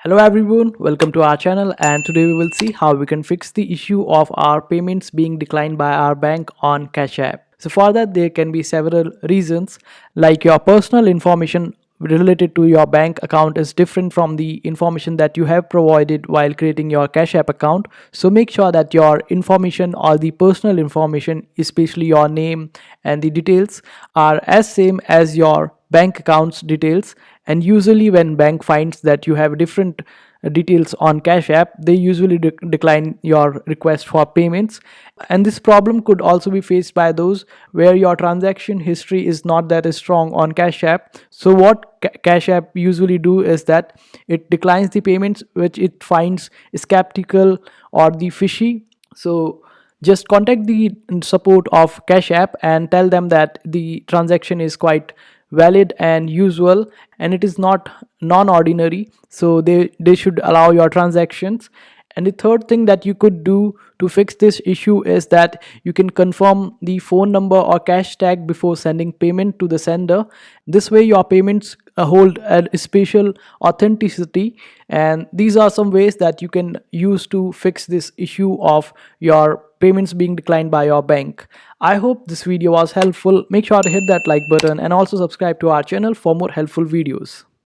Hello everyone, welcome to our channel, and today we will see how we can fix the issue of our payments being declined by our bank on Cash App. So for that there can be several reasons, like your personal information related to your bank account is different from the information that you have provided while creating your Cash App account. So make sure that your information or the personal information, especially your name and the details, are as same as your bank accounts details. And usually when bank finds that you have different details on Cash App, they usually decline your request for payments. And this problem could also be faced by those where your transaction history is not that strong on Cash App. So what Cash App usually do is that it declines the payments which it finds skeptical or the fishy. So just contact the support of Cash App and tell them that the transaction is quite valid and usual, and it is not non-ordinary, so they should allow your transactions. And the third thing that you could do to fix this issue is that you can confirm the phone number or cash tag before sending payment to the sender. This way your payments hold a special authenticity, and these are some ways that you can use to fix this issue of your payments being declined by your bank. I hope this video was helpful. Make sure to hit that like button and also subscribe to our channel for more helpful videos.